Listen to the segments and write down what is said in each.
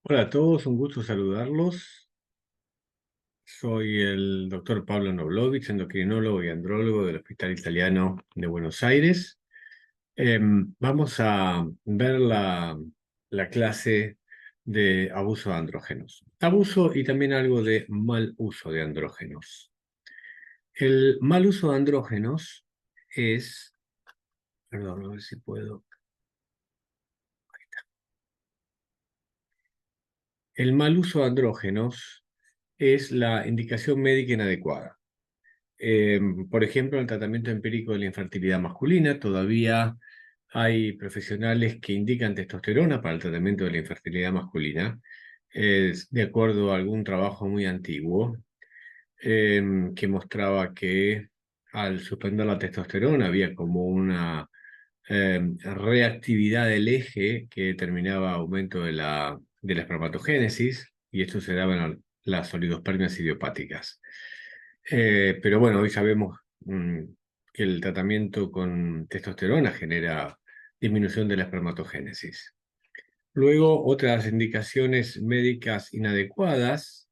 Hola a todos, un gusto saludarlos. Soy el doctor Pablo Noblovich, endocrinólogo y andrólogo del Hospital Italiano de Buenos Aires. Vamos a ver la clase de abuso de andrógenos. Abuso y también algo de mal uso de andrógenos. El mal uso de andrógenos es, perdón, a ver si puedo. El mal uso de andrógenos es la indicación médica inadecuada. Por ejemplo, en el tratamiento empírico de la infertilidad masculina, todavía hay profesionales que indican testosterona para el tratamiento de la infertilidad masculina, de acuerdo a algún trabajo muy antiguo, que mostraba que al suspender la testosterona había como una reactividad del eje que determinaba aumento de la espermatogénesis, y esto se daba en las oligospermias idiopáticas. Pero bueno, hoy sabemos que el tratamiento con testosterona genera disminución de la espermatogénesis. Luego, otras indicaciones médicas inadecuadas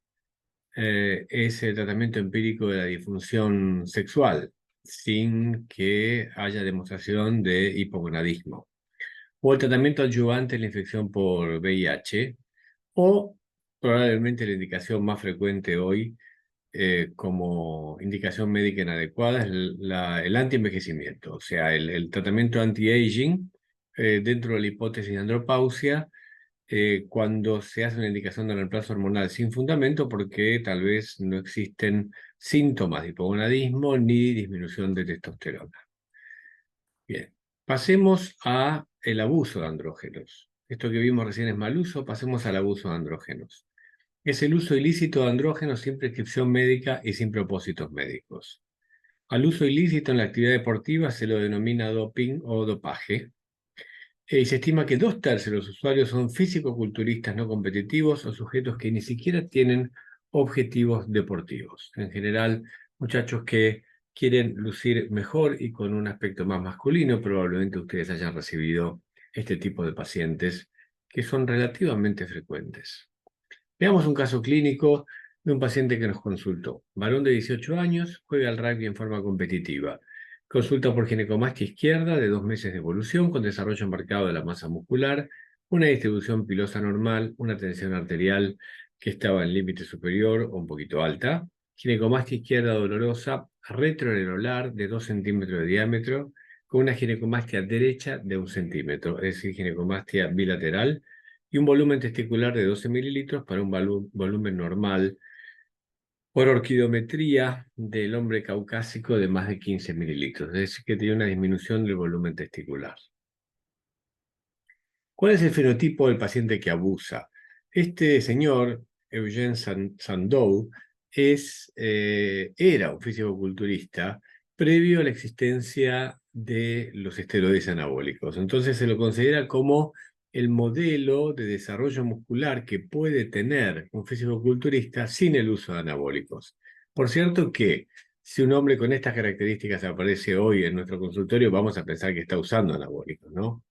es el tratamiento empírico de la disfunción sexual, sin que haya demostración de hipogonadismo. O el tratamiento adyuvante en la infección por VIH, o probablemente la indicación más frecuente hoy como indicación médica inadecuada es el antienvejecimiento, o sea, el tratamiento anti-aging dentro de la hipótesis de andropausia, cuando se hace una indicación de reemplazo hormonal sin fundamento porque tal vez no existen síntomas de hipogonadismo ni disminución de testosterona. Bien, pasemos a el abuso de andrógenos. Esto que vimos recién es mal uso, pasemos al abuso de andrógenos. Es el uso ilícito de andrógenos sin prescripción médica y sin propósitos médicos. Al uso ilícito en la actividad deportiva se lo denomina doping o dopaje. Y se estima que 2/3 de los usuarios son físico-culturistas no competitivos o sujetos que ni siquiera tienen objetivos deportivos. En general, muchachos que quieren lucir mejor y con un aspecto más masculino. Probablemente ustedes hayan recibido este tipo de pacientes que son relativamente frecuentes. Veamos un caso clínico de un paciente que nos consultó. Varón de 18 años, juega al rugby en forma competitiva. Consulta por ginecomastia izquierda de 2 meses de evolución con desarrollo marcado de la masa muscular, una distribución pilosa normal, una tensión arterial que estaba en límite superior o un poquito alta, ginecomastia izquierda dolorosa retroareolar de 2 centímetros de diámetro, con una ginecomastia derecha de 1 centímetro, es decir, ginecomastia bilateral, y un volumen testicular de 12 mililitros para un volumen normal por orquidometría del hombre caucásico de más de 15 mililitros, es decir, que tiene una disminución del volumen testicular. ¿Cuál es el fenotipo del paciente que abusa? Este señor, Eugene Sandow, era un fisicoculturista previo a la existencia de los esteroides anabólicos. Entonces se lo considera como el modelo de desarrollo muscular que puede tener un fisicoculturista sin el uso de anabólicos. Por cierto que si un hombre con estas características aparece hoy en nuestro consultorio, vamos a pensar que está usando anabólicos, ¿no?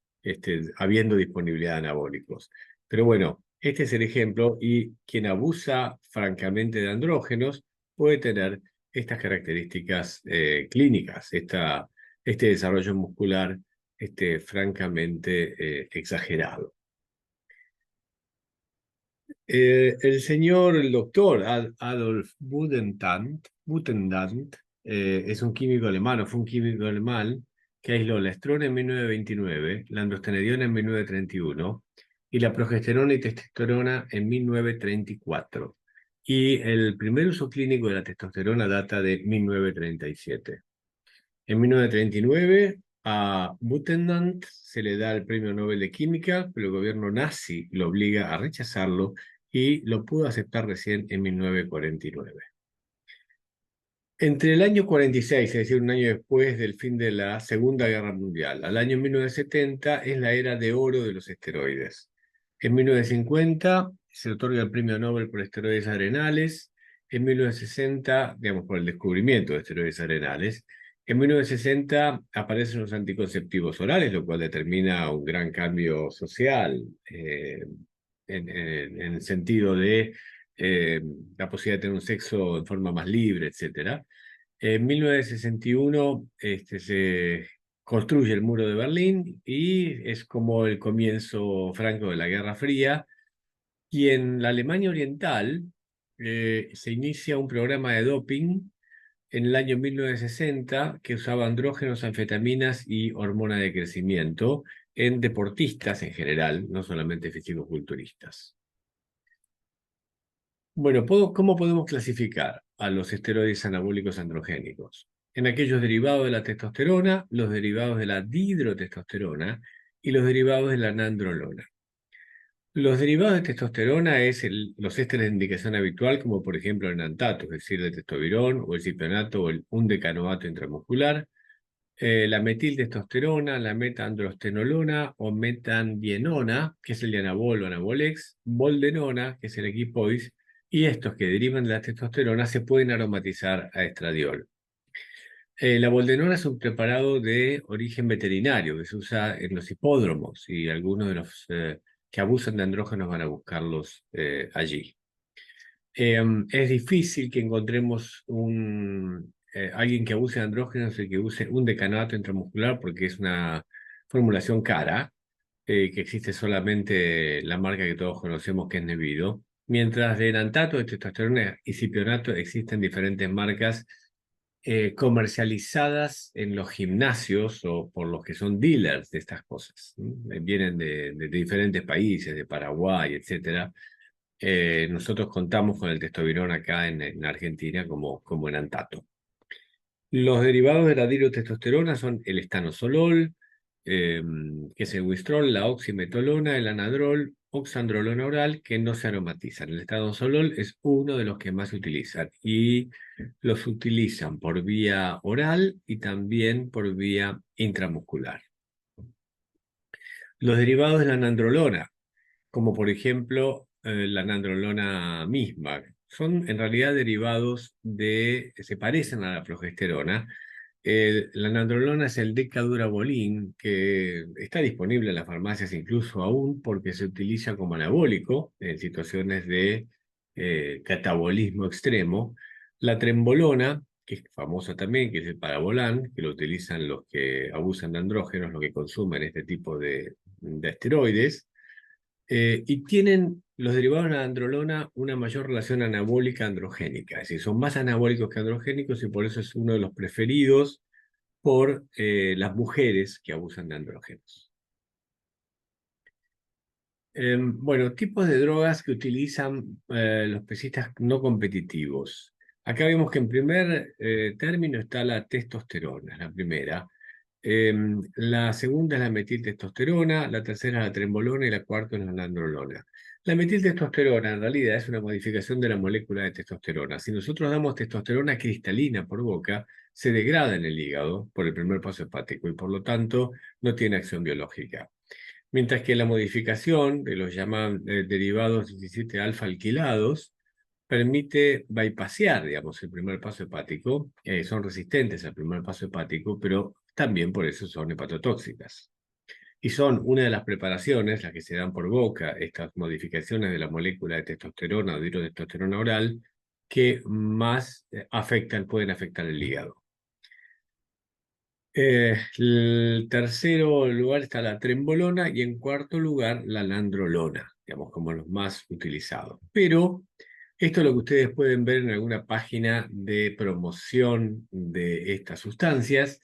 Habiendo disponibilidad de anabólicos. Pero bueno, este es el ejemplo, y quien abusa francamente de andrógenos puede tener estas características clínicas, este desarrollo muscular francamente exagerado. El doctor Adolf Butenandt, es un químico alemán, o fue un químico alemán que aisló la estrona en 1929, la androstenediona en 1931 y la progesterona y testosterona en 1934. Y el primer uso clínico de la testosterona data de 1937. En 1939 a Butenandt se le da el Premio Nobel de Química, pero el gobierno nazi lo obliga a rechazarlo y lo pudo aceptar recién en 1949. Entre el año 46, es decir, un año después del fin de la Segunda Guerra Mundial, al año 1970 es la era de oro de los esteroides. En 1950 se otorga el Premio Nobel por esteroides adrenales. En 1960, digamos, por el descubrimiento de esteroides adrenales. En 1960 aparecen los anticonceptivos orales, lo cual determina un gran cambio social en el sentido de la posibilidad de tener un sexo en forma más libre, etc. En 1961 se construye el muro de Berlín y es como el comienzo franco de la Guerra Fría. Y en la Alemania Oriental se inicia un programa de doping en el año 1960 que usaba andrógenos, anfetaminas y hormona de crecimiento en deportistas en general, no solamente fisicoculturistas. Bueno, ¿cómo podemos clasificar a los esteroides anabólicos androgénicos? En aquellos derivados de la testosterona, los derivados de la dihidrotestosterona y los derivados de la nandrolona. Los derivados de testosterona es los ésteres de indicación habitual, como por ejemplo el nantato, es decir, el testosterona o el cipionato o el undecanoato intramuscular, la metiltestosterona, la metandrostenolona o metandienona, que es el dianabol o anabolex, boldenona, que es el equipois, y estos que derivan de la testosterona se pueden aromatizar a estradiol. La boldenona es un preparado de origen veterinario que se usa en los hipódromos y algunos de los que abusan de andrógenos van a buscarlos allí. Es difícil que encontremos alguien que abuse de andrógenos y que use un decanoato intramuscular porque es una formulación cara, que existe solamente la marca que todos conocemos que es Nevido, mientras de enantato, de testosterona y cipionato existen diferentes marcas comercializadas en los gimnasios o por los que son dealers de estas cosas. Vienen de diferentes países, de Paraguay, etc. Nosotros contamos con el testosterona acá en Argentina como enantato. Los derivados de la dihidrotestosterona son el estanosolol, que es el Wistrol, la oximetolona, el anadrol, oxandrolona oral, que no se aromatizan. El estanosolol es uno de los que más se utilizan y los utilizan por vía oral y también por vía intramuscular. Los derivados de la nandrolona, como por ejemplo la nandrolona misma, son en realidad derivados se parecen a la progesterona. La nandrolona es el decadurabolín, que está disponible en las farmacias incluso aún porque se utiliza como anabólico en situaciones de catabolismo extremo. La trembolona, que es famosa también, que es el parabolán, que lo utilizan los que abusan de andrógenos, los que consumen este tipo de esteroides. Y tienen los derivados de la androlona una mayor relación anabólica androgénica, es decir, son más anabólicos que androgénicos y por eso es uno de los preferidos por las mujeres que abusan de andrógenos. Bueno, tipos de drogas que utilizan los pesistas no competitivos. Acá vemos que en primer término está la testosterona, la primera. La segunda es la metiltestosterona, la tercera es la trembolona y la cuarta es la nandrolona. La metiltestosterona en realidad es una modificación de la molécula de testosterona. Si nosotros damos testosterona cristalina por boca, se degrada en el hígado por el primer paso hepático y por lo tanto no tiene acción biológica. Mientras que la modificación de los llamados derivados 17 alfa alquilados permite bypassear, digamos, el primer paso hepático. Son resistentes al primer paso hepático, pero también por eso son hepatotóxicas. Y son una de las preparaciones, las que se dan por boca, estas modificaciones de la molécula de testosterona o dihidrotestosterona oral, que más pueden afectar el hígado. El tercero lugar está la trembolona y en cuarto lugar la nandrolona, digamos, como los más utilizados. Pero esto es lo que ustedes pueden ver en alguna página de promoción de estas sustancias.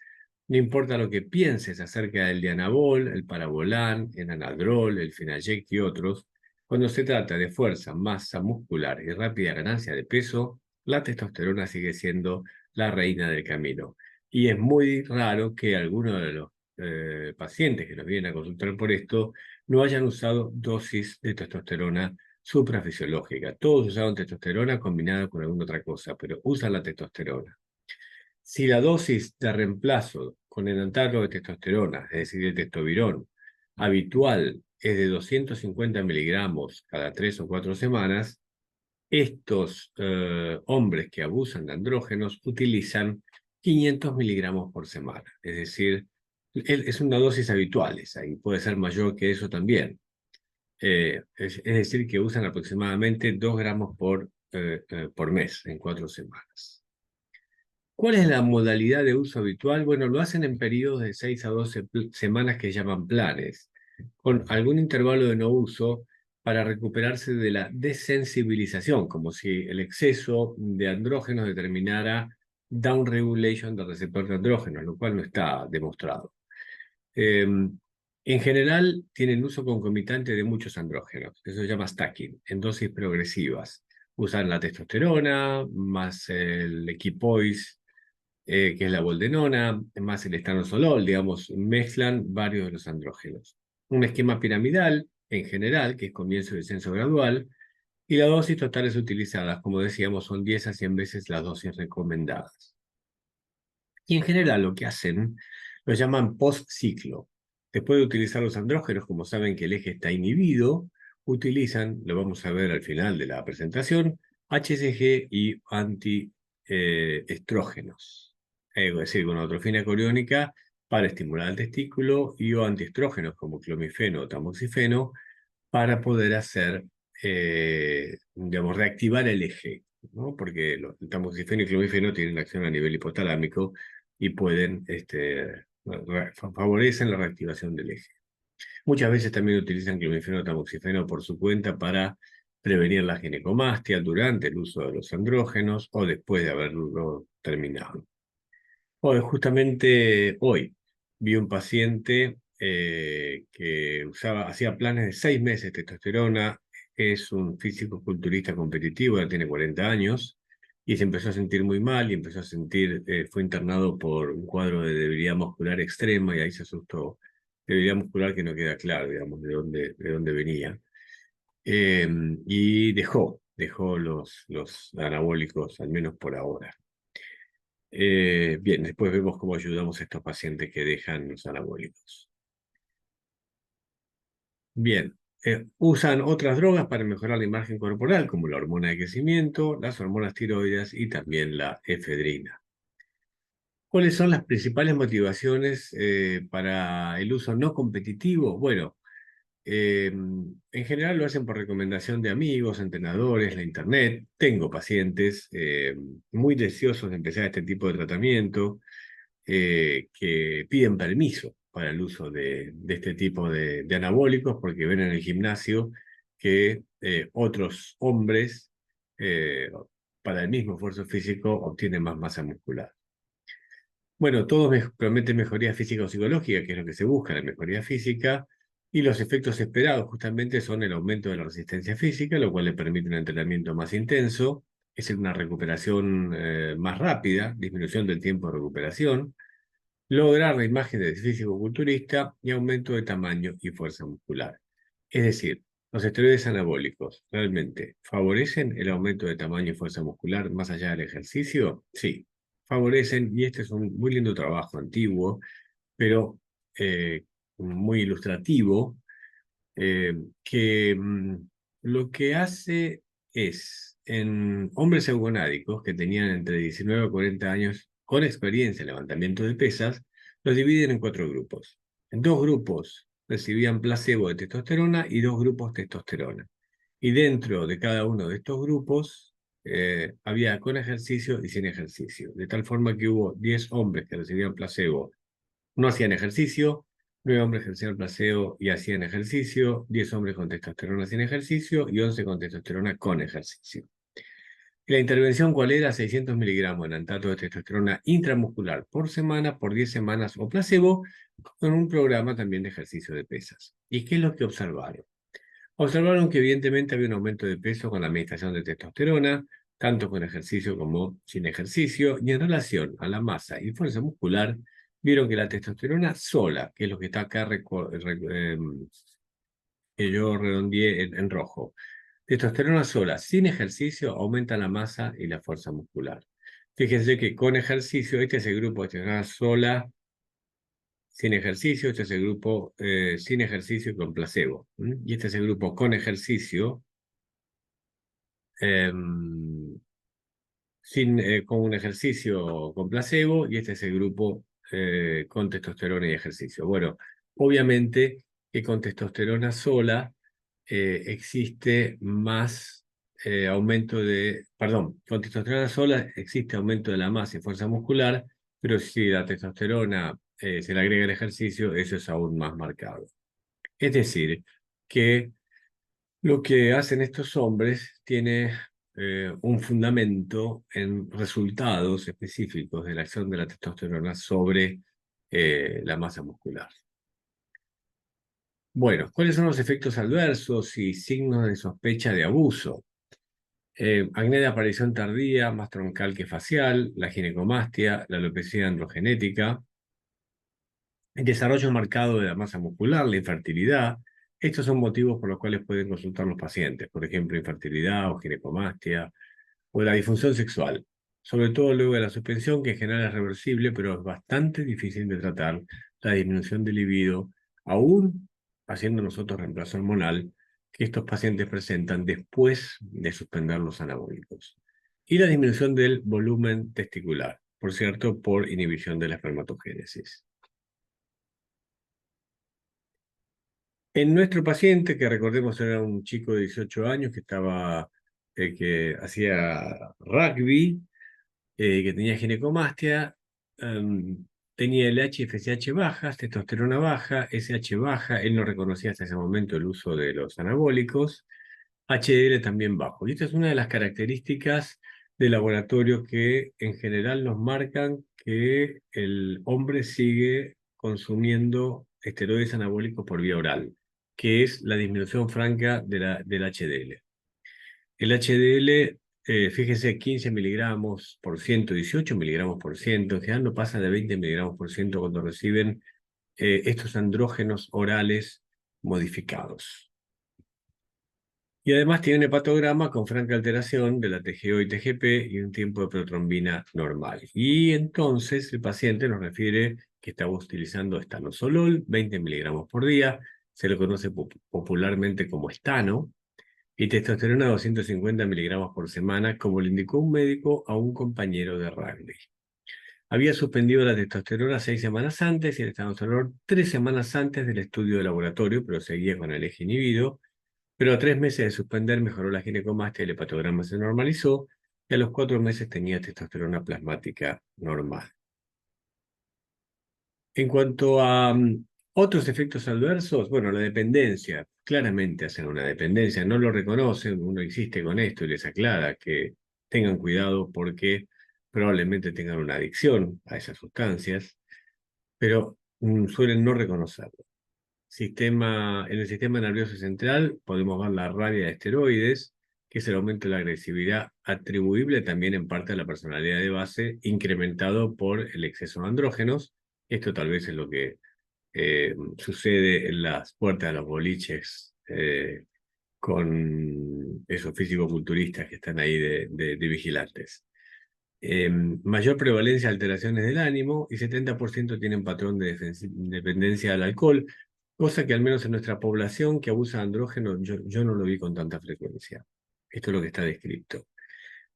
No importa lo que pienses acerca del dianabol, el parabolán, el anadrol, el fenayec y otros, cuando se trata de fuerza, masa muscular y rápida ganancia de peso, la testosterona sigue siendo la reina del camino. Y es muy raro que algunos de los pacientes que nos vienen a consultar por esto no hayan usado dosis de testosterona suprafisiológica. Todos usaron testosterona combinada con alguna otra cosa, pero usan la testosterona. Si la dosis de reemplazo con enantato de testosterona, es decir, el testovirón, habitual es de 250 miligramos cada 3 o 4 semanas, estos hombres que abusan de andrógenos utilizan 500 miligramos por semana. Es decir, es una dosis habitual esa y puede ser mayor que eso también. Es decir, que usan aproximadamente 2 gramos por mes en 4 semanas. ¿Cuál es la modalidad de uso habitual? Bueno, lo hacen en periodos de 6 a 12 semanas que llaman planes, con algún intervalo de no uso para recuperarse de la desensibilización, como si el exceso de andrógenos determinara downregulation del receptor de andrógenos, lo cual no está demostrado. En general, tienen uso concomitante de muchos andrógenos, eso se llama stacking, en dosis progresivas. Usan la testosterona, más el equipoise, que es la boldenona, más el estanosolol, digamos, mezclan varios de los andrógenos. Un esquema piramidal, en general, que es comienzo y descenso gradual, y las dosis totales utilizadas, como decíamos, son 10 a 100 veces las dosis recomendadas. Y en general lo que hacen, lo llaman post-ciclo. Después de utilizar los andrógenos, como saben que el eje está inhibido, utilizan, lo vamos a ver al final de la presentación, HCG y antiestrógenos. Es decir, con atrofina coriónica para estimular el testículo y o antiestrógenos como clomifeno o tamoxifeno para poder hacer, digamos, reactivar el eje, ¿no? Porque el tamoxifeno y clomifeno tienen acción a nivel hipotalámico y pueden, favorecen la reactivación del eje. Muchas veces también utilizan clomifeno o tamoxifeno por su cuenta para prevenir la ginecomastia durante el uso de los andrógenos o después de haberlo terminado. Justamente hoy vi un paciente que hacía planes de 6 meses de testosterona, es un físico-culturista competitivo, ya tiene 40 años, y se empezó a sentir muy mal y empezó a sentir, fue internado por un cuadro de debilidad muscular extrema y ahí se asustó. Debilidad muscular que no queda claro, digamos, de dónde venía. Y dejó los anabólicos, al menos por ahora. Bien, después vemos cómo ayudamos a estos pacientes que dejan los anabólicos. Bien, usan otras drogas para mejorar la imagen corporal, como la hormona de crecimiento, las hormonas tiroides y también la efedrina. ¿Cuáles son las principales motivaciones para el uso no competitivo? Bueno, en general lo hacen por recomendación de amigos, entrenadores, la internet. Tengo pacientes muy deseosos de empezar este tipo de tratamiento que piden permiso para el uso de este tipo de anabólicos porque ven en el gimnasio que otros hombres para el mismo esfuerzo físico obtienen más masa muscular. Bueno, todos prometen mejoría física o psicológica, que es lo que se busca, la mejoría física, y los efectos esperados justamente son el aumento de la resistencia física, lo cual le permite un entrenamiento más intenso, es una recuperación más rápida, disminución del tiempo de recuperación, lograr la imagen del físico-culturista y aumento de tamaño y fuerza muscular. Es decir, los esteroides anabólicos realmente favorecen el aumento de tamaño y fuerza muscular más allá del ejercicio. Sí, favorecen, y este es un muy lindo trabajo antiguo, pero muy ilustrativo, que lo que hace es, en hombres eugonádicos que tenían entre 19 y 40 años con experiencia en levantamiento de pesas, los dividen en 4 grupos. En 2 grupos recibían placebo de testosterona y 2 grupos testosterona. Y dentro de cada uno de estos grupos había con ejercicio y sin ejercicio. De tal forma que hubo 10 hombres que recibían placebo, no hacían ejercicio, 9 hombres ejercían placebo y hacían ejercicio, 10 hombres con testosterona sin ejercicio y 11 con testosterona con ejercicio. ¿Y la intervención cuál era? 600 miligramos de antato de testosterona intramuscular por semana, por 10 semanas o placebo, con un programa también de ejercicio de pesas. ¿Y qué es lo que observaron? Observaron que evidentemente había un aumento de peso con la administración de testosterona, tanto con ejercicio como sin ejercicio, y en relación a la masa y fuerza muscular, vieron que la testosterona sola, que es lo que está acá que yo redondeé en rojo, testosterona sola, sin ejercicio, aumenta la masa y la fuerza muscular. Fíjense que con ejercicio, este es el grupo de testosterona sola, sin ejercicio, este es el grupo sin ejercicio con placebo. Y este es el grupo con ejercicio, con un ejercicio con placebo, y este es el grupo con testosterona y ejercicio. Bueno, obviamente que con testosterona sola existe más aumento de, perdón, con testosterona sola existe aumento de la masa y fuerza muscular, pero si la testosterona se le agrega el ejercicio, eso es aún más marcado. Es decir, que lo que hacen estos hombres tiene un fundamento en resultados específicos de la acción de la testosterona sobre la masa muscular. Bueno, ¿cuáles son los efectos adversos y signos de sospecha de abuso? Acné de aparición tardía, más troncal que facial, la ginecomastia, la alopecia androgenética, el desarrollo marcado de la masa muscular, la infertilidad. Estos son motivos por los cuales pueden consultar los pacientes, por ejemplo, infertilidad o ginecomastia, o la disfunción sexual, sobre todo luego de la suspensión, que en general es reversible, pero es bastante difícil de tratar, la disminución del libido, aún haciendo nosotros reemplazo hormonal, que estos pacientes presentan después de suspender los anabólicos. Y la disminución del volumen testicular, por cierto, por inhibición de la espermatogénesis. En nuestro paciente, que recordemos era un chico de 18 años que hacía rugby, que tenía ginecomastia, tenía el HFSH baja, testosterona baja, SH baja, él no reconocía hasta ese momento el uso de los anabólicos, HDL también bajo. Y esta es una de las características del laboratorio que en general nos marcan que el hombre sigue consumiendo esteroides anabólicos por vía oral, que es la disminución franca del HDL. El HDL, fíjese, 15 miligramos por ciento, 18 miligramos por ciento, en general no pasa de 20 miligramos por ciento cuando reciben estos andrógenos orales modificados. Y además tiene un hepatograma con franca alteración de la TGO y TGP y un tiempo de protrombina normal. Y entonces el paciente nos refiere que estaba utilizando estanosolol, 20 miligramos por día, se lo conoce popularmente como estano, y testosterona 250 miligramos por semana, como le indicó un médico a un compañero de rugby. Había suspendido la testosterona 6 semanas antes y el estanosolol 3 semanas antes del estudio de laboratorio, pero seguía con el eje inhibido. Pero a 3 meses de suspender mejoró la ginecomastia, el hepatograma se normalizó y a los 4 meses tenía testosterona plasmática normal. En cuanto a otros efectos adversos, bueno, la dependencia, claramente hacen una dependencia, no lo reconocen, uno insiste con esto y les aclara que tengan cuidado porque probablemente tengan una adicción a esas sustancias, pero suelen no reconocerlo. En el sistema nervioso central podemos ver la rabia de esteroides, que es el aumento de la agresividad atribuible también en parte a la personalidad de base, incrementado por el exceso de andrógenos. Esto tal vez es lo que sucede en las puertas de los boliches con esos físico-culturistas que están ahí de vigilantes. Mayor prevalencia de alteraciones del ánimo y 70% tienen patrón de dependencia al alcohol, cosa que al menos en nuestra población que abusa de andrógenos yo no lo vi con tanta frecuencia. Esto es lo que está descrito.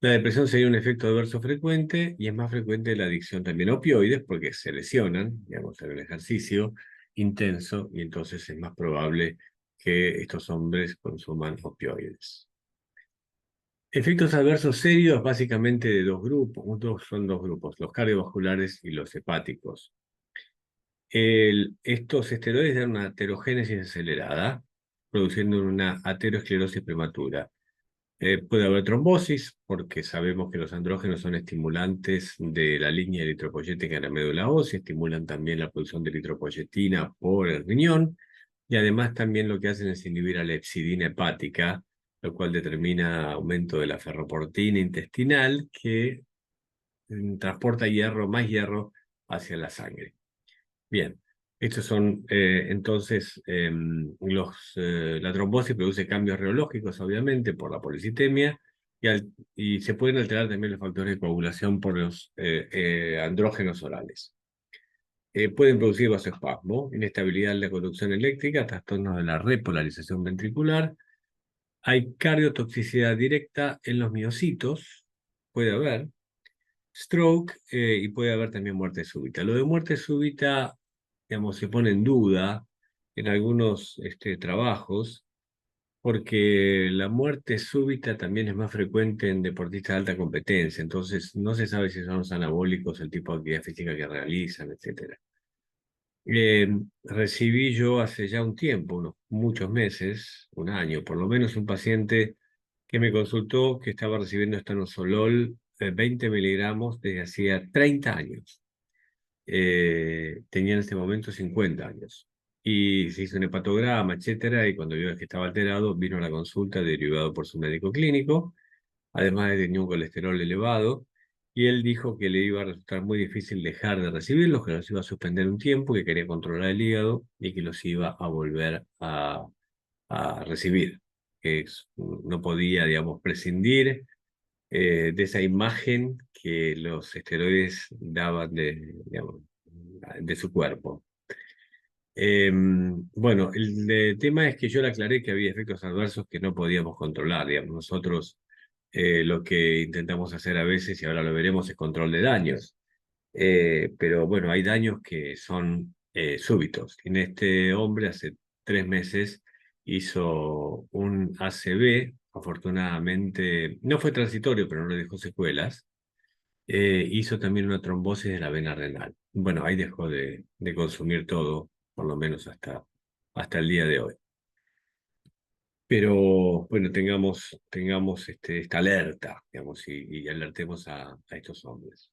La depresión sería un efecto adverso frecuente y es más frecuente la adicción también a opioides porque se lesionan, digamos, en el ejercicio intenso y entonces es más probable que estos hombres consuman opioides. Efectos adversos serios básicamente de dos grupos, son dos grupos, los cardiovasculares y los hepáticos. Estos esteroides dan una aterogénesis acelerada, produciendo una aterosclerosis prematura. Puede haber trombosis, porque sabemos que los andrógenos son estimulantes de la línea eritropoyética en la médula ósea, estimulan también la producción de eritropoyetina por el riñón, y además también lo que hacen es inhibir a la hepcidina hepática, lo cual determina aumento de la ferroportina intestinal, que transporta hierro, más hierro, hacia la sangre. Bien, estos son entonces la trombosis produce cambios reológicos, obviamente, por la policitemia, y se pueden alterar también los factores de coagulación por los andrógenos orales. Pueden producir vasoespasmo, inestabilidad en la conducción eléctrica, trastornos de la repolarización ventricular. Hay cardiotoxicidad directa en los miocitos, puede haber stroke y puede haber también muerte súbita. Lo de muerte súbita, digamos, se pone en duda en algunos trabajos porque la muerte súbita también es más frecuente en deportistas de alta competencia, entonces no se sabe si son los anabólicos, el tipo de actividad física que realizan, etcétera. Eh, Recibí yo hace ya un tiempo, unos muchos meses, un año por lo menos, un paciente que me consultó que estaba recibiendo estanozolol 20 miligramos desde hacía 30 años. Tenía en este momento 50 años. Y se hizo un hepatograma, etcétera, y cuando vio que estaba alterado, vino a la consulta derivado por su médico clínico, además de que tenía un colesterol elevado, y él dijo que le iba a resultar muy difícil dejar de recibirlos, que los iba a suspender un tiempo, que quería controlar el hígado y que los iba a volver a recibir, no podía, digamos, prescindir de esa imagen que los esteroides daban digamos, de su cuerpo. Bueno, el tema es que yo le aclaré que había efectos adversos que no podíamos controlar, digamos. Nosotros lo que intentamos hacer a veces, y ahora lo veremos, es control de daños. Pero bueno, hay daños que son súbitos. En este hombre hace 3 meses hizo un ACV, afortunadamente no fue transitorio, pero no le dejó secuelas. Hizo también una trombosis de la vena renal. Bueno, ahí dejó de consumir todo, por lo menos hasta el día de hoy. Pero bueno, tengamos esta alerta, digamos, y alertemos a estos hombres.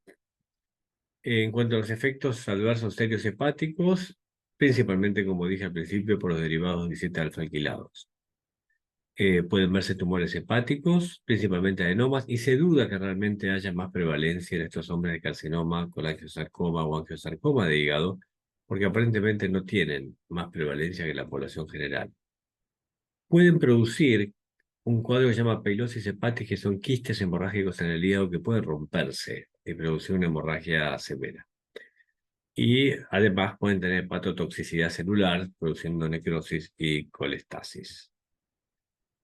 En cuanto a los efectos adversos serios hepáticos, principalmente, como dije al principio, por los derivados de 17 alfa-alquilados. Pueden verse tumores hepáticos, principalmente adenomas, y se duda que realmente haya más prevalencia en estos hombres de carcinoma, colangiosarcoma o angiosarcoma de hígado, porque aparentemente no tienen más prevalencia que la población general. Pueden producir un cuadro que se llama peilosis hepática, que son quistes hemorrágicos en el hígado que pueden romperse y producir una hemorragia severa. Y además pueden tener hepatotoxicidad celular, produciendo necrosis y colestasis.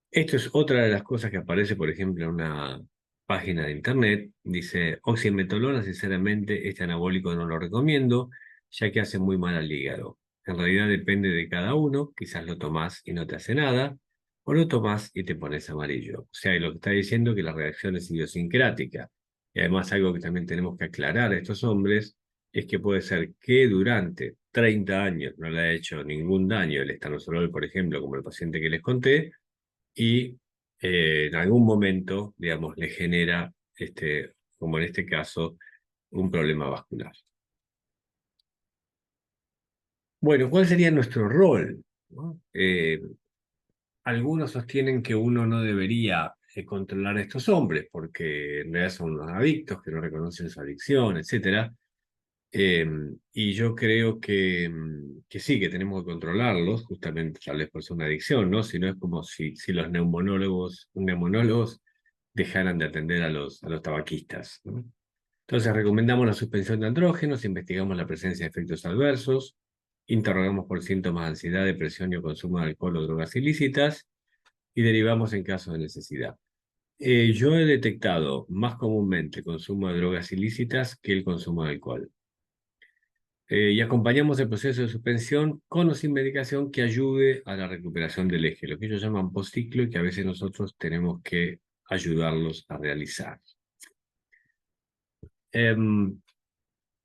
Esto es otra de las cosas que aparece, por ejemplo, en una página de internet. Dice, oximetolona, sinceramente, este anabólico no lo recomiendo, ya que hace muy mal al hígado. En realidad depende de cada uno, quizás lo tomás y no te hace nada, o lo tomás y te pones amarillo. O sea, lo que está diciendo es que la reacción es idiosincrática. Y además algo que también tenemos que aclarar a estos hombres es que puede ser que durante 30 años no le ha hecho ningún daño el estanozolol, por ejemplo, como el paciente que les conté, y en algún momento, digamos, le genera, como en este caso, un problema vascular. Bueno, ¿cuál sería nuestro rol? ¿No? Algunos sostienen que uno no debería controlar a estos hombres porque en realidad son unos adictos que no reconocen su adicción, etcétera. Y yo creo que sí, que tenemos que controlarlos, justamente tal vez por ser una adicción, ¿no? Si no es como si los neumonólogos dejaran de atender a los tabaquistas, ¿no? Entonces recomendamos la suspensión de andrógenos, investigamos la presencia de efectos adversos, interrogamos por síntomas de ansiedad, depresión y o consumo de alcohol o drogas ilícitas y derivamos en caso de necesidad. Yo he detectado más comúnmente consumo de drogas ilícitas que el consumo de alcohol. Y acompañamos el proceso de suspensión con o sin medicación que ayude a la recuperación del eje, lo que ellos llaman postciclo y que a veces nosotros tenemos que ayudarlos a realizar. Em,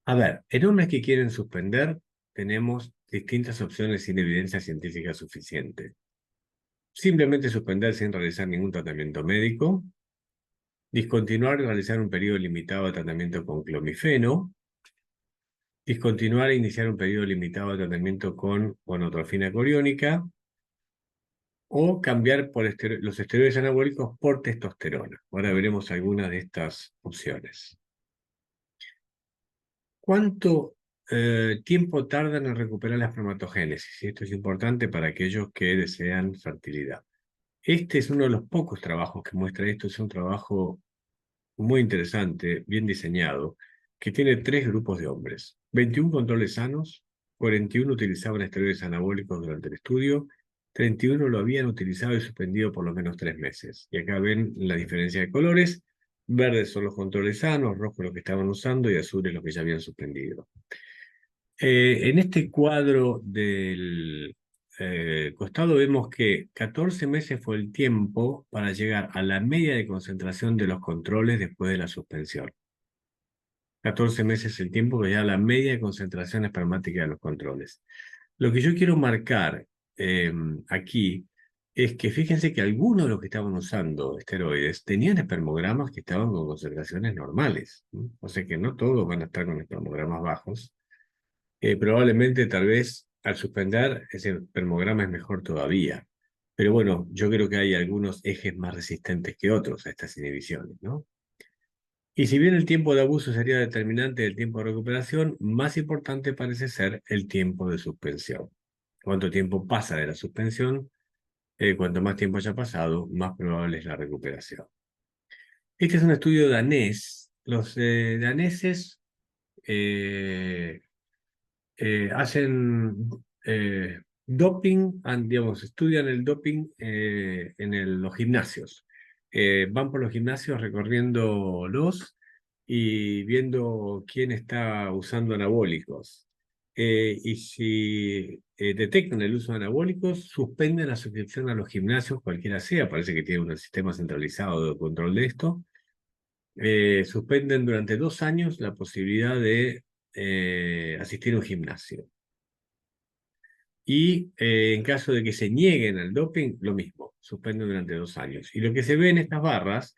a ver, en hombres que quieren suspender, tenemos distintas opciones sin evidencia científica suficiente. Simplemente suspender sin realizar ningún tratamiento médico, discontinuar y realizar un periodo limitado de tratamiento con clomifeno, discontinuar e iniciar un periodo limitado de tratamiento con gonotrofina coriónica, o cambiar los esteroides anabólicos por testosterona. Ahora veremos algunas de estas opciones. ¿Cuánto tiempo tardan en recuperar la espermatogénesis? Esto es importante para aquellos que desean fertilidad. Este es uno de los pocos trabajos que muestra esto. Es un trabajo muy interesante, bien diseñado, que tiene 3 grupos de hombres. 21 controles sanos, 41 utilizaban esteroides anabólicos durante el estudio, 31 lo habían utilizado y suspendido por lo menos 3 meses. Y acá ven la diferencia de colores. Verdes son los controles sanos, rojos los que estaban usando y azules los que ya habían suspendido. En este cuadro del costado vemos que 14 meses fue el tiempo para llegar a la media de concentración de los controles después de la suspensión. 14 meses es el tiempo que llega a la media de concentración espermática de los controles. Lo que yo quiero marcar eh, aquí es que fíjense que algunos de los que estaban usando esteroides tenían espermogramas que estaban con concentraciones normales, ¿no? O sea que no todos van a estar con espermogramas bajos. Probablemente, tal vez, al suspender, ese espermograma es mejor todavía. Pero bueno, yo creo que hay algunos ejes más resistentes que otros a estas inhibiciones, ¿no? Y si bien el tiempo de abuso sería determinante del tiempo de recuperación, más importante parece ser el tiempo de suspensión. Cuánto tiempo pasa de la suspensión, cuanto más tiempo haya pasado, más probable es la recuperación. Este es un estudio danés. Los daneses eh, hacen doping, digamos, estudian el doping los gimnasios. Van por los gimnasios recorriéndolos y viendo quién está usando anabólicos. Y si detectan el uso de anabólicos, suspenden la suscripción a los gimnasios, cualquiera sea, parece que tiene un sistema centralizado de control de esto. Suspenden durante 2 años la posibilidad de asistir a un gimnasio. Y en caso de que se nieguen al doping, lo mismo, suspenden durante 2 años. Y lo que se ve en estas barras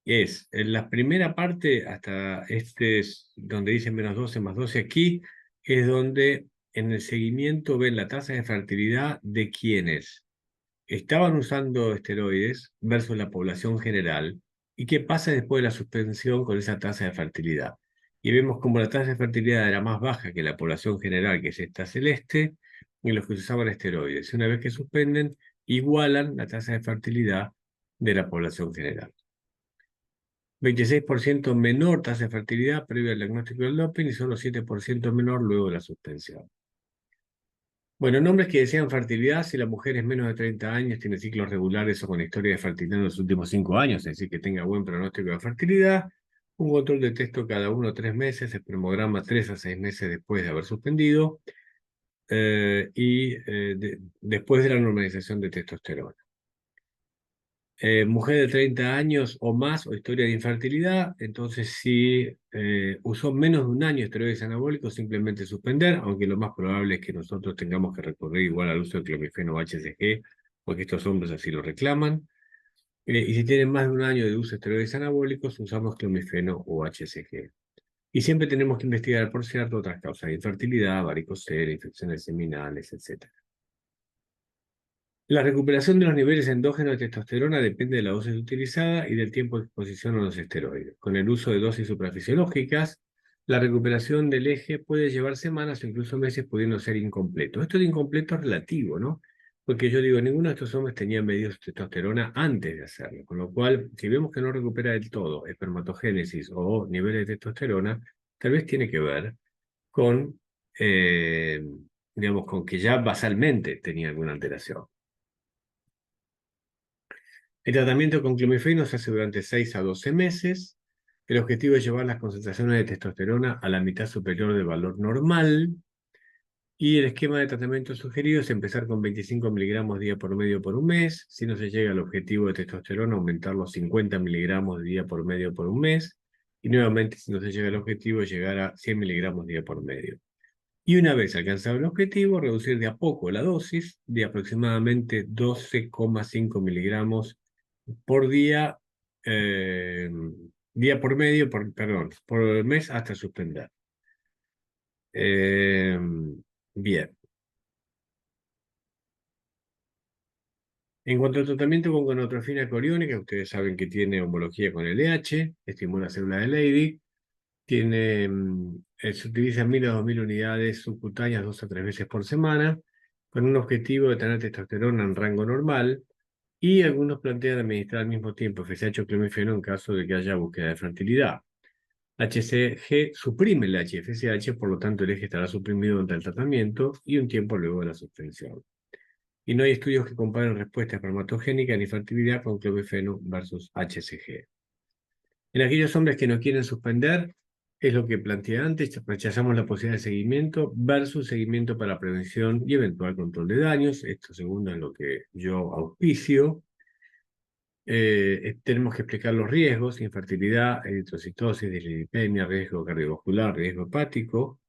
es, en la primera parte, hasta este es donde dice -12 más 12 aquí, es donde en el seguimiento ven la tasa de fertilidad de quienes estaban usando esteroides versus la población general, y qué pasa después de la suspensión con esa tasa de fertilidad. Y vemos como la tasa de fertilidad era más baja que la población general, que es esta celeste, y los que usaban esteroides. Y una vez que suspenden, igualan la tasa de fertilidad de la población general. 26% menor tasa de fertilidad previo al diagnóstico del doping y solo 7% menor luego de la suspensión. Bueno, nombres que desean fertilidad, si la mujer es menos de 30 años, tiene ciclos regulares o con historia de fertilidad en los últimos 5 años, es decir, que tenga buen pronóstico de fertilidad, un control de texto cada 1 o 3 meses, espermograma 3 a 6 meses después de haber suspendido, después de la normalización de testosterona. Mujer de 30 años o más o historia de infertilidad, entonces si usó menos de un año esteroides anabólicos, simplemente suspender, aunque lo más probable es que nosotros tengamos que recurrir igual al uso de clomifeno o HCG, porque estos hombres así lo reclaman. Y si tienen más de un año de uso de esteroides anabólicos, usamos clomifeno o HCG. Y siempre tenemos que investigar, por cierto, otras causas de infertilidad, varicocele, infecciones seminales, etc. La recuperación de los niveles endógenos de testosterona depende de la dosis utilizada y del tiempo de exposición a los esteroides. Con el uso de dosis suprafisiológicas, la recuperación del eje puede llevar semanas o incluso meses, pudiendo ser incompleto. Esto de incompleto es relativo, ¿no? Porque yo digo, ninguno de estos hombres tenía medios de testosterona antes de hacerlo, con lo cual, si vemos que no recupera del todo espermatogénesis o niveles de testosterona, tal vez tiene que ver con, eh, digamos, con que ya basalmente tenía alguna alteración. El tratamiento con clomifeno se hace durante 6 a 12 meses. El objetivo es llevar las concentraciones de testosterona a la mitad superior del valor normal. Y el esquema de tratamiento sugerido es empezar con 25 miligramos día por medio por un mes. Si no se llega al objetivo de testosterona, aumentar los 50 miligramos de día por medio por un mes. Y nuevamente, si no se llega al objetivo, llegar a 100 miligramos día por medio. Y una vez alcanzado el objetivo, reducir de a poco la dosis de aproximadamente 12,5 miligramos por día, día por medio, perdón, por mes hasta suspender. Eh, bien. En cuanto al tratamiento con gonotrofina coriónica, ustedes saben que tiene homología con el LH, estimula células de Leydig, se utiliza 1000 a 2000 unidades subcutáneas 2 a 3 veces por semana, con un objetivo de tener testosterona en rango normal, y algunos plantean administrar al mismo tiempo FSH o clomifeno en caso de que haya búsqueda de fertilidad. HCG suprime el HFSH, por lo tanto el eje estará suprimido durante el tratamiento y un tiempo luego de la suspensión. Y no hay estudios que comparen respuesta espermatogénica ni fertilidad con clomifeno versus HCG. En aquellos hombres que no quieren suspender, es lo que planteé antes, rechazamos la posibilidad de seguimiento versus seguimiento para prevención y eventual control de daños. Esto segundo es lo que yo auspicio. Tenemos que explicar los riesgos: infertilidad, eritrocitosis, dislipidemia, riesgo cardiovascular, riesgo hepático.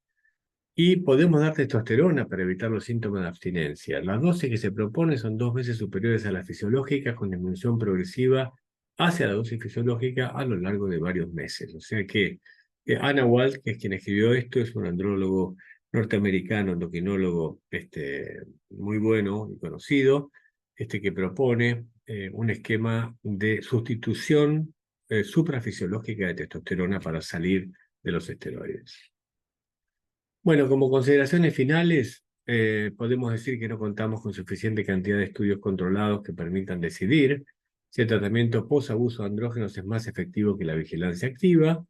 Y podemos dar testosterona para evitar los síntomas de abstinencia. Las dosis que se proponen son 2 veces superiores a la fisiológica, con disminución progresiva hacia la dosis fisiológica a lo largo de varios meses. O sea que Anna Wald, que es quien escribió esto, es un andrólogo norteamericano, endocrinólogo muy bueno y conocido, que propone un esquema de sustitución suprafisiológica de testosterona para salir de los esteroides. Bueno, como consideraciones finales, podemos decir que no contamos con suficiente cantidad de estudios controlados que permitan decidir si el tratamiento post-abuso de andrógenos es más efectivo que la vigilancia activa.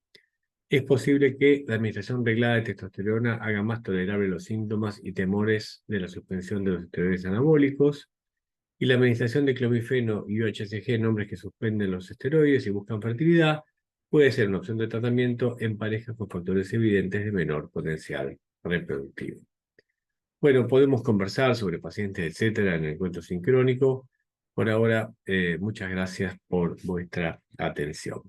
Es posible que la administración reglada de testosterona haga más tolerable los síntomas y temores de la suspensión de los esteroides anabólicos, y la administración de clomifeno y UHCG en hombres que suspenden los esteroides y buscan fertilidad puede ser una opción de tratamiento en parejas con factores evidentes de menor potencial reproductivo. Bueno, podemos conversar sobre pacientes, etcétera, en el encuentro sincrónico. Por ahora, muchas gracias por vuestra atención.